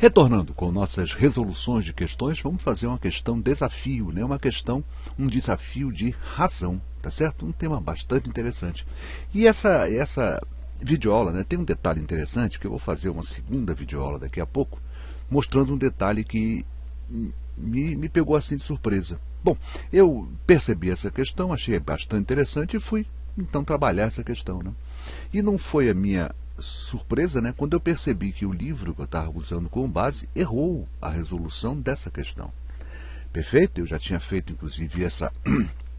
Retornando com nossas resoluções de questões, vamos fazer uma questão desafio, né? Um desafio de razão, tá certo? Um tema bastante interessante. E essa videoaula, né, tem um detalhe interessante, que eu vou fazer uma segunda videoaula daqui a pouco, mostrando um detalhe que me pegou assim de surpresa. Bom, eu percebi essa questão, achei bastante interessante e fui então trabalhar essa questão, né? E não foi a minha surpresa, né, quando eu percebi que o livro que eu estava usando como base errou a resolução dessa questão. Perfeito? Eu já tinha feito, inclusive,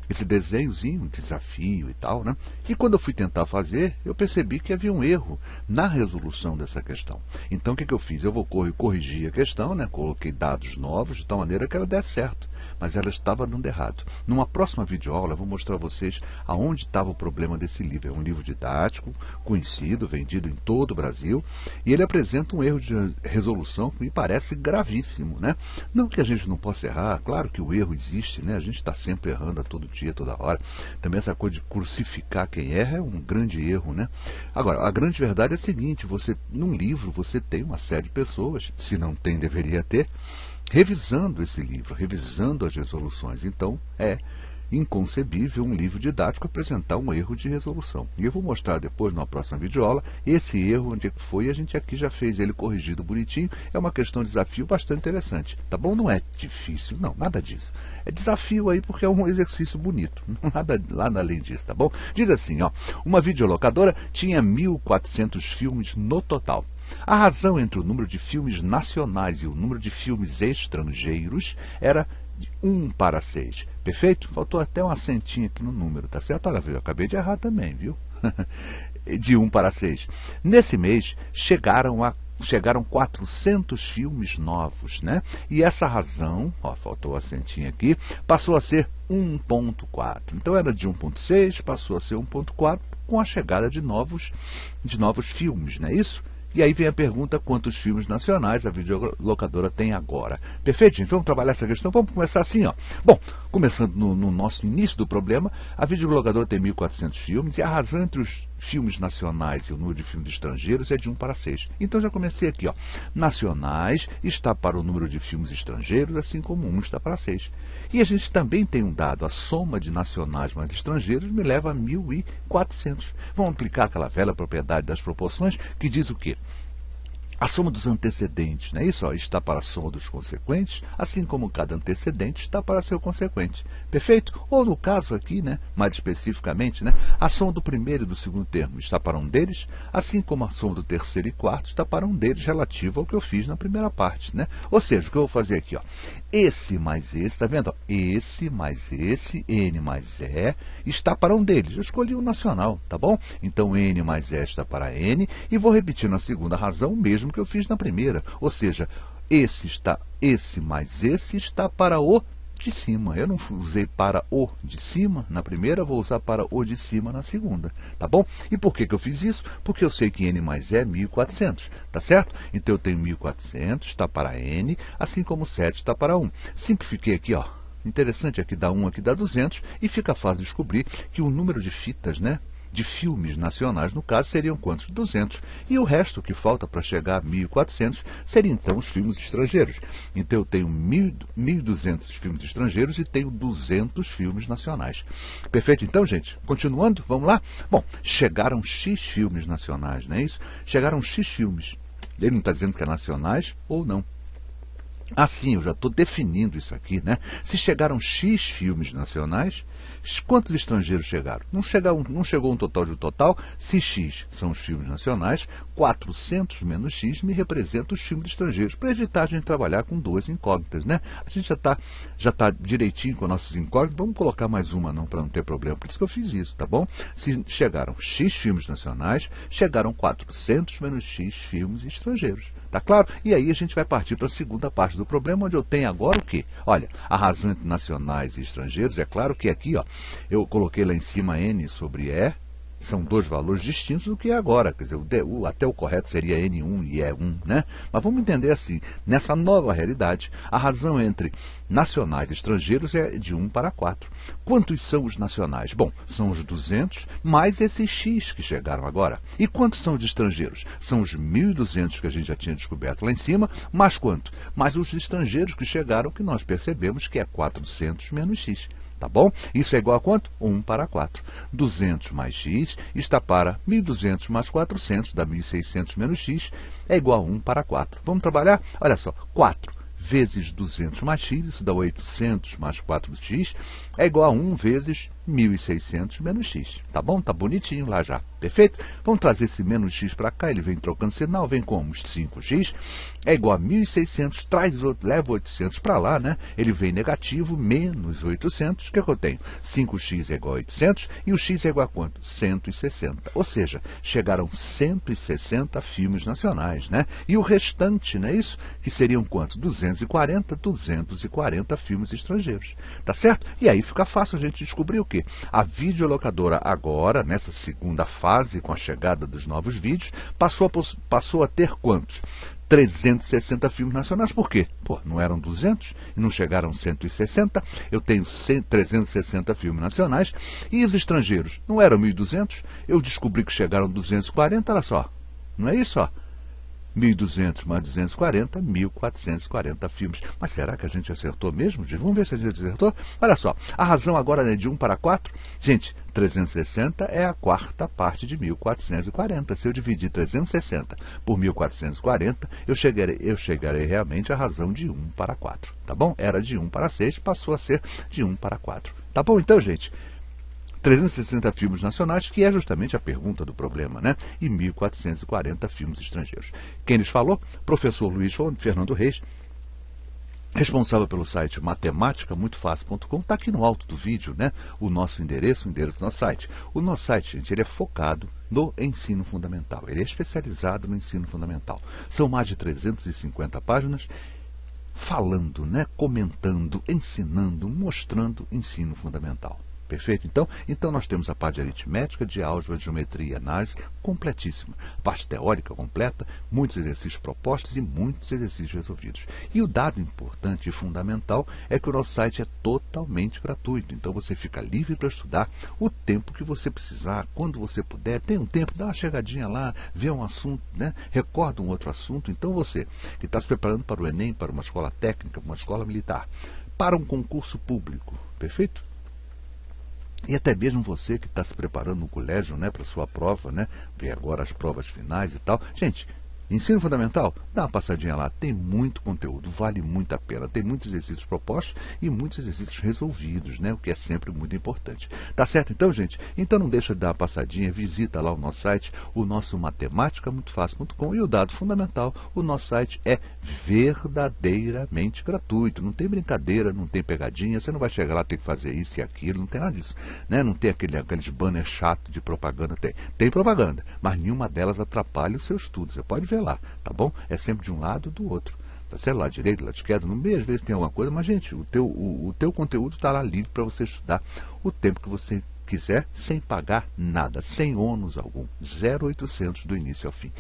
esse desenhozinho, um desafio e tal, né? E quando eu fui tentar fazer, eu percebi que havia um erro na resolução dessa questão. Então, o que eu fiz? Eu vou corrigir a questão, né? Coloquei dados novos de tal maneira que ela desse certo, mas ela estava dando errado. Numa próxima videoaula, eu vou mostrar a vocês aonde estava o problema desse livro. É um livro didático, conhecido, vendido em todo o Brasil, e ele apresenta um erro de resolução que me parece gravíssimo, né? Não que a gente não possa errar, claro que o erro existe, né? A gente está sempre errando a todo dia, toda hora. Também essa coisa de crucificar quem erra é um grande erro, né? Agora, a grande verdade é a seguinte: num livro você tem uma série de pessoas, se não tem, deveria ter, revisando esse livro, revisando as resoluções. Então, é inconcebível um livro didático apresentar um erro de resolução. E eu vou mostrar depois, na próxima videoaula, esse erro, onde é que foi, e a gente aqui já fez ele corrigido bonitinho. É uma questão de desafio bastante interessante, tá bom? Não é difícil, não, nada disso. É desafio aí porque é um exercício bonito, nada além disso, tá bom? Diz assim, ó, uma videolocadora tinha 1.400 filmes no total. A razão entre o número de filmes nacionais e o número de filmes estrangeiros era de 1:6. Perfeito? Faltou até um acentinho aqui no número, tá certo? Olha, eu acabei de errar também, viu? De 1:6. Nesse mês, chegaram 400 filmes novos, né? E essa razão, ó, faltou o acentinho aqui, passou a ser 1.4. Então era de 1.6, passou a ser 1.4 com a chegada de novos filmes, não é isso? E aí vem a pergunta: quantos filmes nacionais a videolocadora tem agora? Perfeito, gente? Vamos trabalhar essa questão? Vamos começar assim, ó. Bom, começando no nosso início do problema, a videolocadora tem 1.400 filmes e a razão entre os filmes nacionais e o número de filmes estrangeiros é de 1:6. Então já comecei aqui, ó. Nacionais está para o número de filmes estrangeiros, assim como 1 está para 6. E a gente também tem um dado: a soma de nacionais mais estrangeiros me leva a 1.400. Vamos aplicar aquela velha propriedade das proporções que diz o quê? A soma dos antecedentes, não é isso? Ó, está para a soma dos consequentes, assim como cada antecedente está para seu consequente. Perfeito? Ou no caso aqui, né, mais especificamente, né, a soma do primeiro e do segundo termo está para um deles, assim como a soma do terceiro e quarto está para um deles, relativo ao que eu fiz na primeira parte, né? Ou seja, o que eu vou fazer aqui, ó, esse mais esse, está vendo? Ó, esse mais esse, N mais E, está para um deles. Eu escolhi o nacional, tá bom? Então, N mais E está para N, e vou repetir na segunda razão o mesmo que eu fiz na primeira, ou seja, esse mais esse está para o de cima. Eu não usei para o de cima na primeira, vou usar para o de cima na segunda, tá bom? E por que eu fiz isso? Porque eu sei que N mais E é 1.400, tá certo? Então eu tenho 1.400, está para N, assim como 7 está para 1. Simplifiquei aqui, ó. Interessante, aqui dá 1, aqui dá 200, e fica fácil descobrir que o número de fitas, né, de filmes nacionais, no caso, seriam quantos? 200. E o resto que falta para chegar a 1.400 seriam, então, os filmes estrangeiros. Então, eu tenho 1.200 filmes estrangeiros e tenho 200 filmes nacionais. Perfeito? Então, gente, continuando, vamos lá? Bom, chegaram X filmes nacionais, não é isso? Chegaram X filmes. Ele não está dizendo que é nacionais ou não. Assim, eu já estou definindo isso aqui, né? Se chegaram X filmes nacionais, quantos estrangeiros chegaram? Não chegou um total de um total. Se X são os filmes nacionais, 400 menos X me representa os filmes estrangeiros, para evitar a gente trabalhar com duas incógnitas, né? A gente já tá direitinho com nossas incógnitas, vamos colocar mais uma não, para não ter problema. Por isso que eu fiz isso, tá bom? Se chegaram X filmes nacionais, chegaram 400 menos X filmes estrangeiros. Tá claro? E aí a gente vai partir para a segunda parte do problema, onde eu tenho agora o quê? Olha, a razão entre nacionais e estrangeiros, é claro que aqui, ó, eu coloquei lá em cima N sobre E, São dois valores distintos do que é agora. Quer dizer, até o correto seria N1 e E1, né? Mas vamos entender assim, nessa nova realidade, a razão entre nacionais e estrangeiros é de 1 para 4. Quantos são os nacionais? Bom, são os 200 mais esses X que chegaram agora. E quantos são os estrangeiros? São os 1.200 que a gente já tinha descoberto lá em cima, mais quanto? Mais os estrangeiros que chegaram, que nós percebemos que é 400 menos X. Tá bom? Isso é igual a quanto? 1 para 4. 200 mais x está para 1.200 mais 400, dá 1.600 menos x, é igual a 1 para 4. Vamos trabalhar? Olha só, 4 vezes 200 mais x, isso dá 800 mais 4x, é igual a 1 vezes 1.600 menos x. Tá bom? Tá bonitinho lá já. Perfeito? Vamos trazer esse menos x para cá, ele vem trocando sinal, vem como? 5x é igual a 1.600, leva 800 para lá, né? Ele vem negativo, menos 800, o que é que eu tenho? 5x é igual a 800 e o x é igual a quanto? 160. Ou seja, chegaram 160 filmes nacionais, né? E o restante, não é isso? Que seriam quanto? 240 filmes estrangeiros. Tá certo? E aí fica fácil a gente descobrir o quê? A videolocadora agora, nessa segunda fase, com a chegada dos novos vídeos, passou a ter quantos? 360 filmes nacionais. Por quê? Pô, não eram 200 e não chegaram 160. Eu tenho 360 filmes nacionais. E os estrangeiros? Não eram 1.200? Eu descobri que chegaram 240, olha só. Não é isso, ó? 1.200 mais 240, 1.440 filmes. Mas será que a gente acertou mesmo? Vamos ver se a gente acertou. Olha só, a razão agora é de 1 para 4. Gente, 360 é a quarta parte de 1.440. Se eu dividir 360 por 1.440, eu chegarei realmente à razão de 1 para 4. Tá bom? Era de 1 para 6, passou a ser de 1 para 4. Tá bom? Então, gente, 360 filmes nacionais, que é justamente a pergunta do problema, né? E 1.440 filmes estrangeiros. Quem lhes falou? Professor Luiz Fernando Reis, responsável pelo site matemáticamuitofácil.com. Está aqui no alto do vídeo, né? O nosso endereço, o endereço do nosso site. O nosso site, gente, ele é focado no ensino fundamental. Ele é especializado no ensino fundamental. São mais de 350 páginas falando, né? Comentando, ensinando, mostrando ensino fundamental. Perfeito? Então nós temos a parte de aritmética, de álgebra, de geometria e análise completíssima. Parte teórica completa, muitos exercícios propostos e muitos exercícios resolvidos. E o dado importante e fundamental é que o nosso site é totalmente gratuito. Então você fica livre para estudar o tempo que você precisar, quando você puder. Tem um tempo, dá uma chegadinha lá, vê um assunto, né? Recorda um outro assunto. Então você que está se preparando para o Enem, para uma escola técnica, para uma escola militar, para um concurso público, perfeito? E até mesmo você que está se preparando no colégio, né, para a sua prova, né, ver agora as provas finais e tal. Gente, ensino fundamental, dá uma passadinha lá, tem muito conteúdo, vale muito a pena. Tem muitos exercícios propostos e muitos exercícios resolvidos, né, o que é sempre muito importante. Tá certo então, gente? Então não deixa de dar uma passadinha, visita lá o nosso site, o nosso matemáticamuitofácil.com, e o dado fundamental, o nosso site é verdadeiramente gratuito. Não tem brincadeira, não tem pegadinha, você não vai chegar lá, tem que fazer isso e aquilo, não tem nada disso, né? Não tem aqueles banners chato de propaganda, tem propaganda, mas nenhuma delas atrapalha o seu estudo. Você pode ver lá, tá bom? É sempre de um lado ou do outro. Tá certo? Lá direito, lá esquerdo, no meio, às vezes tem alguma coisa, mas, gente, o teu conteúdo está lá livre para você estudar o tempo que você quiser, sem pagar nada, sem ônus algum. 0,800 do início ao fim.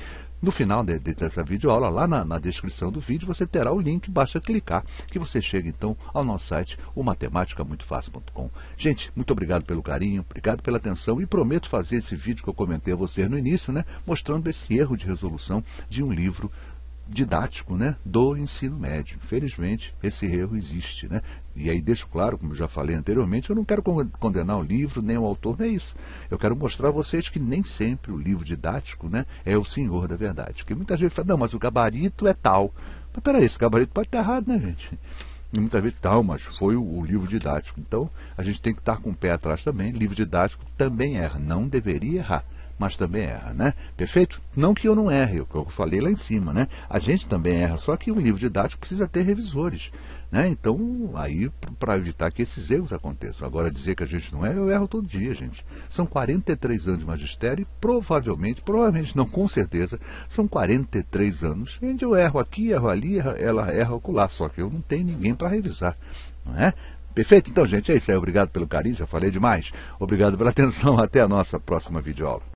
No final dessa videoaula, lá na descrição do vídeo, você terá o link, basta clicar, que você chega então ao nosso site, o matemáticamuitofácil.com. Gente, muito obrigado pelo carinho, obrigado pela atenção, e prometo fazer esse vídeo que eu comentei a você no início, né, mostrando esse erro de resolução de um livro didático, né, do ensino médio. Infelizmente, esse erro existe, né? E aí deixo claro, como eu já falei anteriormente, eu não quero condenar o livro, nem o autor, não é isso. Eu quero mostrar a vocês que nem sempre o livro didático, né, é o senhor da verdade. Porque muita gente fala, não, mas o gabarito é tal. Mas peraí, esse gabarito pode estar errado, né, gente? E muitas vezes, tal, mas foi o livro didático. Então, a gente tem que estar com o pé atrás também. Livro didático também erra, não deveria errar, mas também erra, né? Perfeito? Não que eu não erre, o que eu falei lá em cima, né? A gente também erra, só que um livro didático precisa ter revisores, né? Então, aí, para evitar que esses erros aconteçam. Agora, dizer que a gente não erra, eu erro todo dia, gente. São 43 anos de magistério e provavelmente não, com certeza, são 43 anos onde eu erro aqui, erro ali, ela erra acolá, só que eu não tenho ninguém para revisar, não é? Perfeito? Então, gente, é isso aí. Obrigado pelo carinho, já falei demais. Obrigado pela atenção. Até a nossa próxima videoaula.